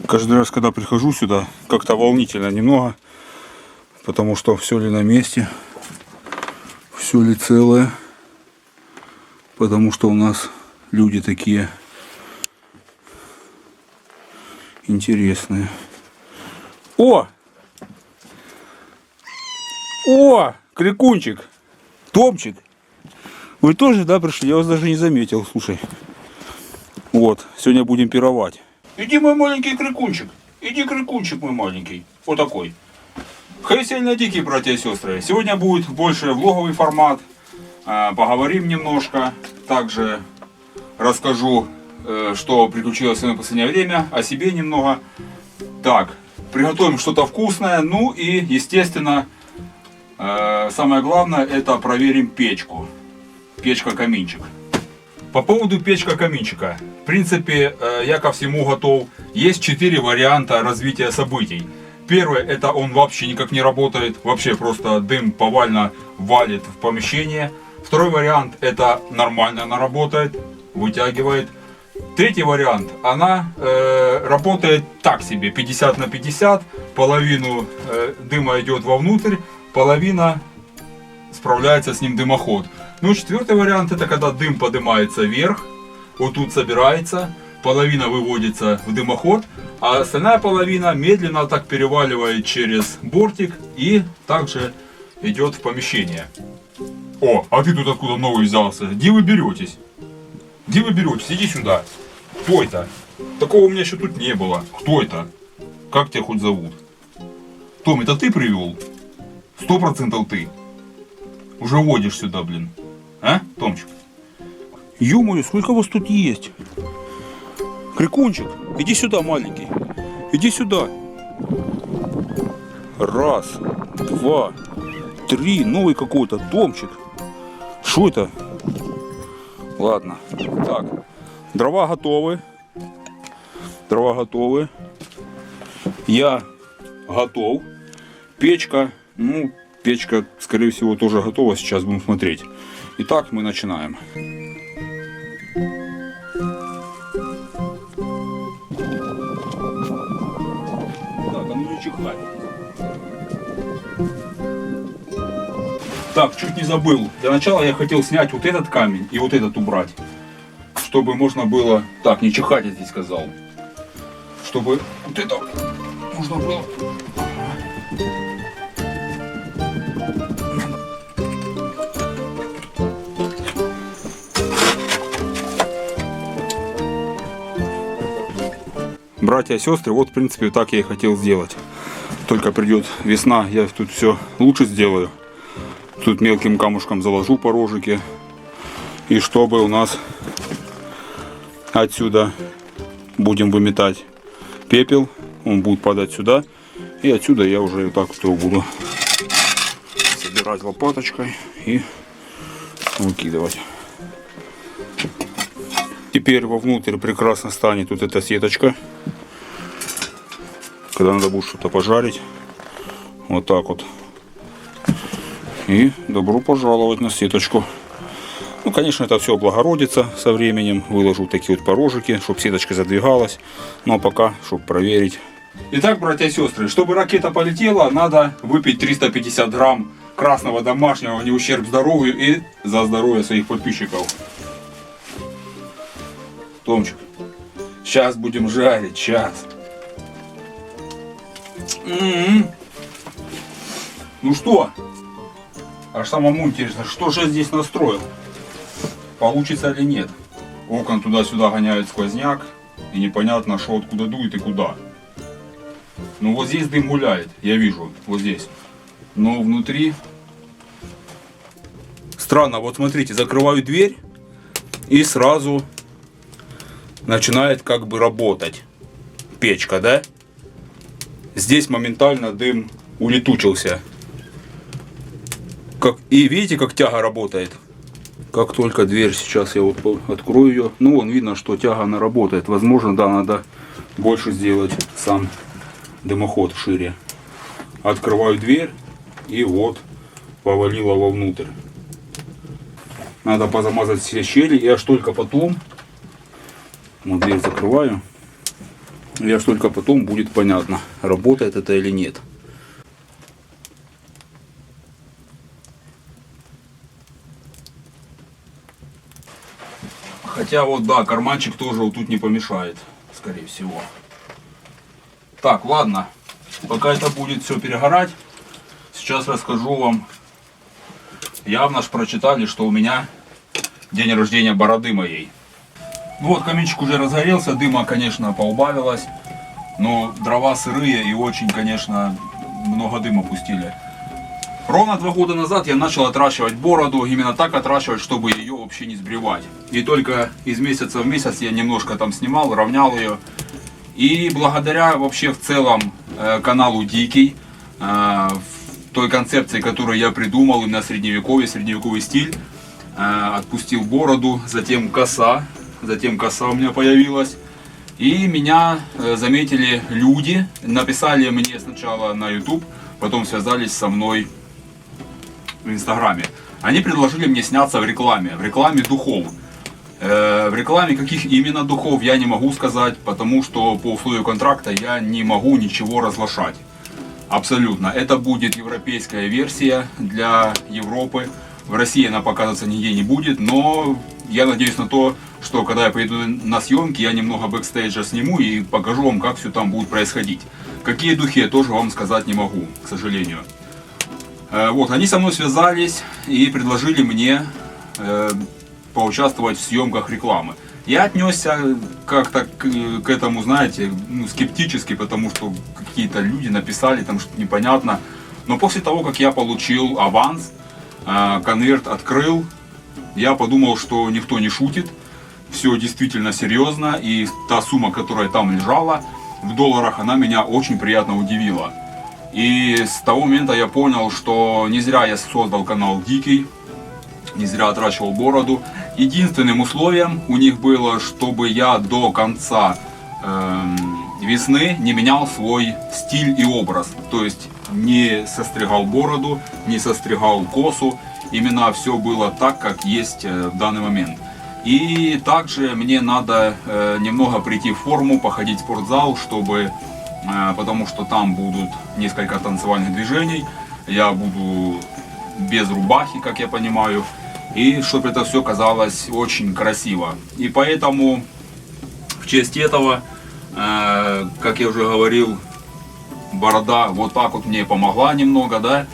Каждый раз, когда прихожу сюда, как-то волнительно немного, потому что все ли на месте, все ли целое, потому что у нас люди такие интересные. О! О! Крикунчик! Томчик! Вы тоже, да, пришли? Я вас даже не заметил, слушай. Вот, сегодня будем пировать. Иди, мой маленький крикунчик. Иди, крикунчик мой маленький. Вот такой. Хей, сильно дикие, братья и сестры. Сегодня будет больше влоговый формат. Поговорим немножко. Также расскажу, что приключилось в последнее время. О себе немного. Так, приготовим что-то вкусное. Ну и, естественно, самое главное, это проверим печку. Печка-каминчик. По поводу печка-каминчика. В принципе, я ко всему готов. Есть 4 варианта развития событий. Первый, это он вообще никак не работает. Вообще просто дым повально валит в помещение. Второй вариант, это нормально она работает. Вытягивает. Третий вариант, она работает так себе. 50 на 50. Половину дыма идет вовнутрь. Половина справляется с ним дымоход. Ну, четвертый вариант, это когда дым поднимается вверх, вот тут собирается, половина выводится в дымоход, а остальная половина медленно так переваливает через бортик и также идет в помещение. О, а ты тут откуда новый взялся? Где вы беретесь? Где вы беретесь? Иди сюда. Кто это? Такого у меня еще тут не было. Кто это? Как тебя хоть зовут? Том, это ты привел? 100% ты. Уже водишь сюда, блин. А, Томчик? Ё-моё, сколько вас тут есть? Крикунчик, иди сюда, маленький. Иди сюда. Раз, два, три. Новый какой-то. Томчик. Что это? Ладно. Так, дрова готовы. Дрова готовы. Я готов. Печка, ну, печка, скорее всего, тоже готова. Сейчас будем смотреть. Итак, мы начинаем. Так, а ну не чихай. Так, чуть не забыл. Для начала я хотел снять вот этот камень и вот этот убрать. Чтобы можно было... Так, не чихать, я здесь сказал. Чтобы вот это можно было... Братья и сестры, вот в принципе так я и хотел сделать. Только придет весна, я тут все лучше сделаю. Тут мелким камушком заложу по рожике. И чтобы у нас отсюда будем выметать пепел, он будет падать сюда. И отсюда я уже вот так вот его буду собирать лопаточкой и выкидывать. Теперь вовнутрь прекрасно станет вот эта сеточка. Когда надо будет что-то пожарить. Вот так вот. И добро пожаловать на сеточку. Ну, конечно, это все облагородится со временем. Выложу такие вот порожики, чтобы сеточка задвигалась. Ну, а пока, чтобы проверить. Итак, братья и сестры, чтобы ракета полетела, надо выпить 350 грамм красного домашнего, не ущерб здоровью и за здоровье своих подписчиков. Томчик, сейчас будем жарить, сейчас. Ну что? Аж самому интересно, что же я здесь настроил? Получится или нет? Окон туда-сюда гоняет сквозняк. И непонятно, что откуда дует и куда. Ну вот здесь дым гуляет, я вижу, вот здесь. Но внутри... Странно, вот смотрите, закрываю дверь и сразу начинает как бы работать печка, да? Здесь моментально дым улетучился. И видите, как тяга работает? Как только дверь, сейчас я вот открою ее. Ну, вон видно, что тяга она работает. Возможно, да, надо больше сделать сам дымоход шире. Открываю дверь и вот повалило вовнутрь. Надо позамазать все щели и аж только потом... Вот дверь закрываю. И аж только потом будет понятно, работает это или нет. Хотя вот да, карманчик тоже вот тут не помешает, скорее всего. Так, ладно. Пока это будет все перегорать, сейчас расскажу вам. Явно ж прочитали, что у меня день рождения бороды моей. Ну вот, каминчик уже разгорелся, дыма, конечно, поубавилось. Но дрова сырые и очень, конечно, много дыма пустили. Ровно 2 года назад я начал отращивать бороду, именно так отращивать, чтобы ее вообще не сбривать. И только из месяца в месяц я немножко там снимал, равнял ее. И благодаря вообще в целом каналу Дикий, той концепции, которую я придумал на средневековье, средневековый стиль, отпустил бороду, затем коса у меня появилась. И меня заметили люди, написали мне сначала на YouTube, потом связались со мной в Инстаграме. Они предложили мне сняться в рекламе духов. В рекламе каких именно духов я не могу сказать, потому что по условию контракта я не могу ничего разглашать. Абсолютно. Это будет европейская версия для Европы. В России она показываться нигде не будет, но я надеюсь на то, что когда я поеду на съемки, я немного бэкстейджа сниму и покажу вам, как все там будет происходить. Какие духи я тоже вам сказать не могу, к сожалению. Вот, они со мной связались и предложили мне поучаствовать в съемках рекламы. Я отнесся как-то к этому, знаете, скептически, потому что какие-то люди написали там что-то непонятно. Но после того, как я получил аванс, конверт открыл, я подумал, что никто не шутит, все действительно серьезно, и та сумма, которая там лежала в долларах, она меня очень приятно удивила. И с того момента я понял, что не зря я создал канал Дикий, не зря отращивал бороду. Единственным условием у них было, чтобы я до конца весны не менял свой стиль и образ. То есть не состригал бороду, не состригал косу. Именно все было так, как есть в данный момент. И также мне надо немного прийти в форму, походить в спортзал, потому что там будут несколько танцевальных движений. Я буду без рубахи, как я понимаю. И чтобы это все казалось очень красиво. И поэтому в честь этого, как я уже говорил, борода вот так вот мне помогла немного, да.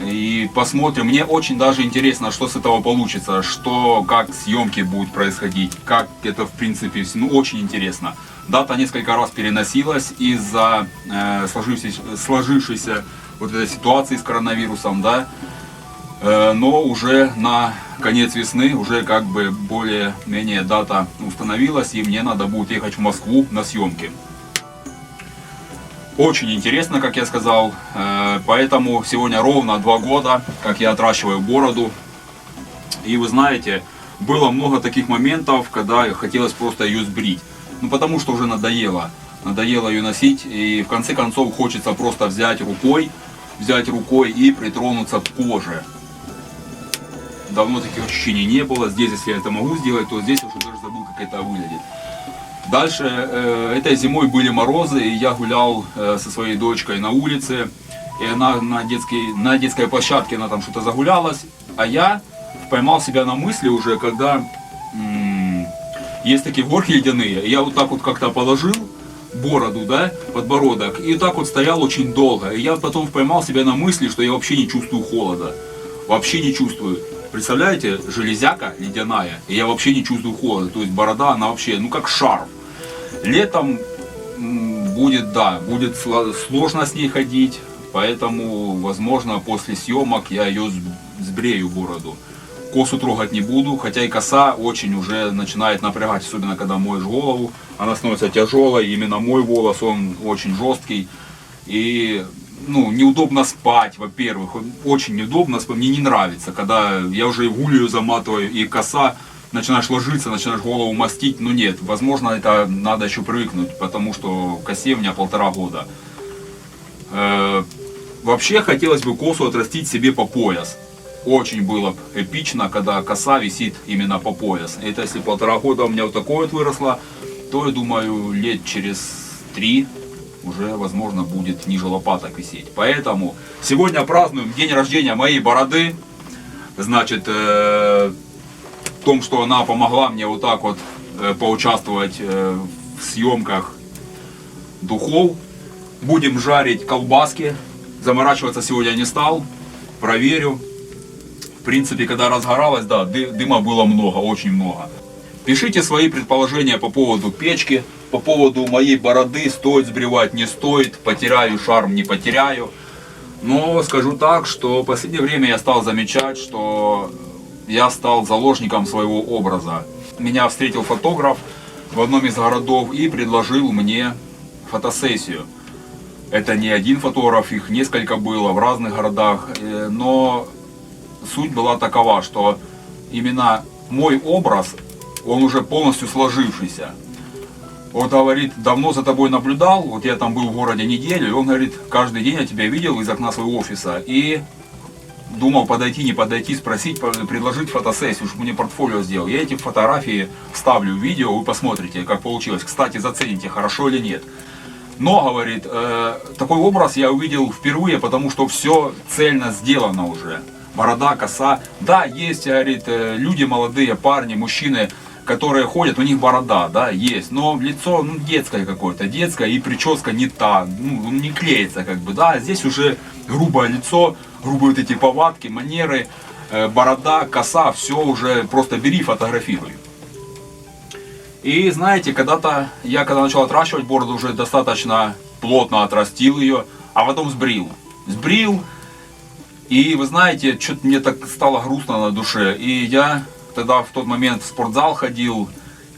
И посмотрим, мне очень даже интересно, что с этого получится, как съемки будут происходить, как это в принципе, очень интересно. Дата несколько раз переносилась из-за сложившейся вот этой ситуации с коронавирусом, да. Но уже на конец весны уже как бы более-менее дата установилась, и мне надо будет ехать в Москву на съемки. Очень интересно, как я сказал, поэтому сегодня ровно 2 года, как я отращиваю бороду. И вы знаете, было много таких моментов, когда хотелось просто ее сбрить. Ну потому что уже надоело ее носить, и в конце концов хочется просто взять рукой и притронуться к коже. Давно таких ощущений не было. Здесь, если я это могу сделать, то здесь уже даже забыл, как это выглядит. Дальше, этой зимой были морозы, и я гулял со своей дочкой на улице. И она на детской площадке, она там что-то загулялась. А я поймал себя на мысли уже, когда есть такие горки ледяные. И я вот так вот как-то положил бороду, да, подбородок, и так вот стоял очень долго. И я потом поймал себя на мысли, что я вообще не чувствую холода. Вообще не чувствую. Представляете, железяка ледяная, и я вообще не чувствую холода. То есть борода, она вообще, как шарф. Летом будет сложно с ней ходить, поэтому, возможно, после съемок я ее сбрею, бороду. Косу трогать не буду, хотя и коса очень уже начинает напрягать, особенно когда моешь голову. Она становится тяжелой, именно мой волос, он очень жесткий. И неудобно спать, во-первых, очень неудобно спать, мне не нравится, когда я уже и гулью заматываю, и коса, начинаешь ложиться, начинаешь голову мастить, но нет, возможно, это надо еще привыкнуть, потому что косе у меня 1,5 года. Вообще, хотелось бы косу отрастить себе по пояс. Очень было эпично, когда коса висит именно по пояс. Это если 1,5 года у меня вот такое вот выросло, то я думаю, лет через 3 уже, возможно, будет ниже лопаток висеть. Поэтому сегодня празднуем день рождения моей бороды. Значит, в том, что она помогла мне вот так вот поучаствовать в съемках духов. Будем жарить колбаски. Заморачиваться сегодня не стал. Проверю. В принципе, когда разгоралось, да, дыма было много, очень много. Пишите свои предположения по поводу печки, по поводу моей бороды, стоит сбривать, не стоит, потеряю шарм, не потеряю. Но скажу так, что в последнее время я стал замечать, что я стал заложником своего образа. Меня встретил фотограф в одном из городов и предложил мне фотосессию. Это не один фотограф, их несколько было в разных городах, но суть была такова, что именно мой образ, он уже полностью сложившийся. Вот говорит, давно за тобой наблюдал, вот я там был в городе неделю, и он говорит, каждый день я тебя видел из окна своего офиса, и думал подойти, не подойти, спросить, предложить фотосессию, чтобы мне портфолио сделал. Я эти фотографии вставлю в видео, вы посмотрите, как получилось. Кстати, зацените, хорошо или нет. Но, говорит, такой образ я увидел впервые, потому что все цельно сделано уже. Борода, коса. Да, есть, говорит, люди молодые, парни, мужчины, которые ходят, у них борода, да, есть. Но лицо, ну, детское какое-то, детское, и прическа не та, ну, не клеится, как бы, да. Здесь уже грубое лицо, грубые вот эти повадки, манеры, борода, коса, все уже просто бери, фотографируй. И знаете, когда начал отращивать бороду, уже достаточно плотно отрастил ее, а потом сбрил. И вы знаете, что-то мне так стало грустно на душе. И я тогда в тот момент в спортзал ходил,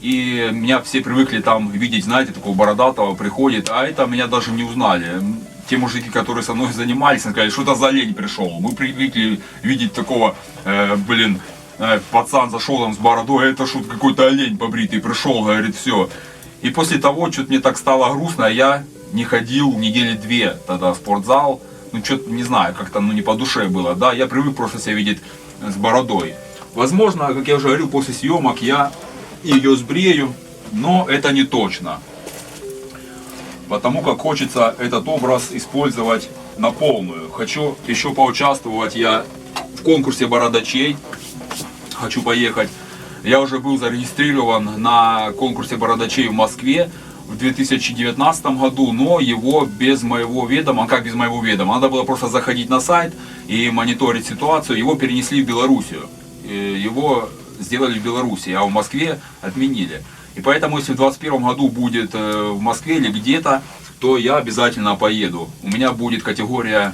и меня все привыкли там видеть, знаете, такого бородатого приходит, а это меня даже не узнали. Те мужики, которые со мной занимались, сказали, что это за олень пришел. Мы привыкли видеть такого, пацан зашел там с бородой, а это что, какой-то олень побритый пришел, говорит, все. И после того, что-то мне так стало грустно, я не ходил недели 2 тогда в спортзал. Ну, что-то, не знаю, как-то, ну, не по душе было, да. Я привык просто себя видеть с бородой. Возможно, как я уже говорил, после съемок я ее сбрею, но это не точно. Потому как хочется этот образ использовать на полную. Хочу еще поучаствовать я в конкурсе бородачей. Хочу поехать. Я уже был зарегистрирован на конкурсе бородачей в Москве в 2019 году, но его без моего ведома, как без моего ведома, надо было просто заходить на сайт и мониторить ситуацию. Его перенесли в Белоруссию. Его сделали в Беларуси, а в Москве отменили. И поэтому, если в 2021 году будет в Москве или где-то, то я обязательно поеду. У меня будет категория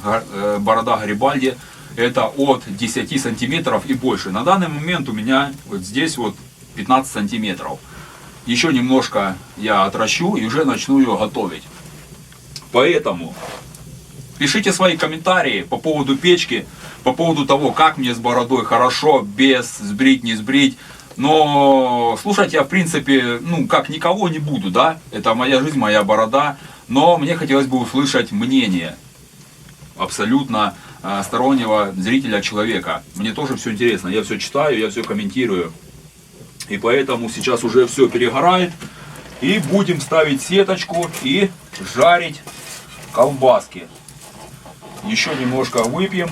борода Гарибальди. Это от 10 сантиметров и больше. На данный момент у меня вот здесь вот 15 сантиметров. Еще немножко я отращу и уже начну ее готовить. Поэтому пишите свои комментарии по поводу печки, по поводу того, как мне с бородой хорошо, без, сбрить, не сбрить. Но слушать я, в принципе, ну, как никого не буду, да. Это моя жизнь, моя борода. Но мне хотелось бы услышать мнение абсолютно стороннего зрителя, человека. Мне тоже все интересно, я все читаю, я все комментирую. И поэтому сейчас уже все перегорает. И будем ставить сеточку и жарить колбаски. Еще немножко выпьем.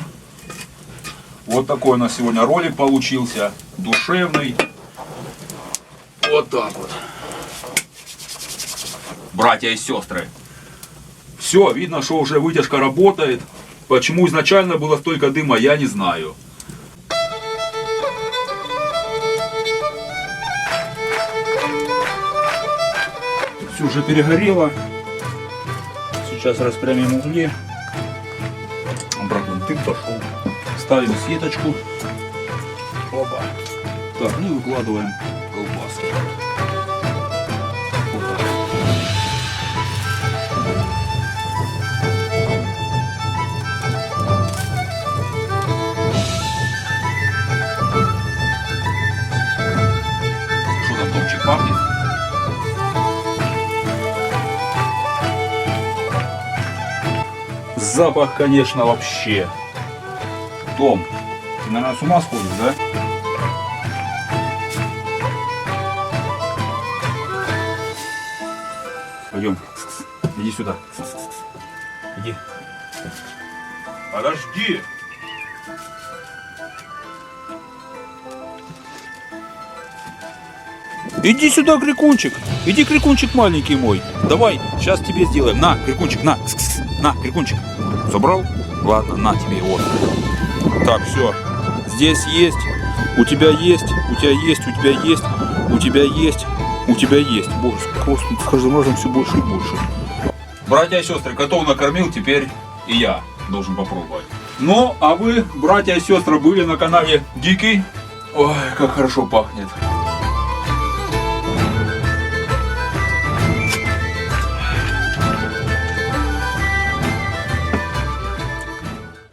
Вот такой у нас сегодня ролик получился. Душевный. Вот так вот. Братья и сестры. Все, видно, что уже вытяжка работает. Почему изначально было столько дыма, я не знаю. Все уже перегорело. Сейчас распрямим угли. Обратно дым пошел. Ставим сеточку. Опа. Так, ну и выкладываем колбаски. Вот так. Что там, Томчик, пахнет? Запах, конечно, вообще. Том, ты, наверное, с ума сходишь, да? Пойдем. Иди сюда. Иди. Подожди. Иди сюда, крикунчик. Иди, крикунчик маленький мой. Давай, сейчас тебе сделаем. На, крикунчик, на. На, крикунчик. Собрал? Ладно, на тебе его. Так, все. Здесь есть. У тебя есть. У тебя есть. У тебя есть. У тебя есть. У тебя есть. Боже, с каждым разом все больше и больше. Братья и сестры, котов накормил, теперь и я должен попробовать. Ну, а вы, братья и сестры, были на канале Дикий. Ой, как хорошо пахнет.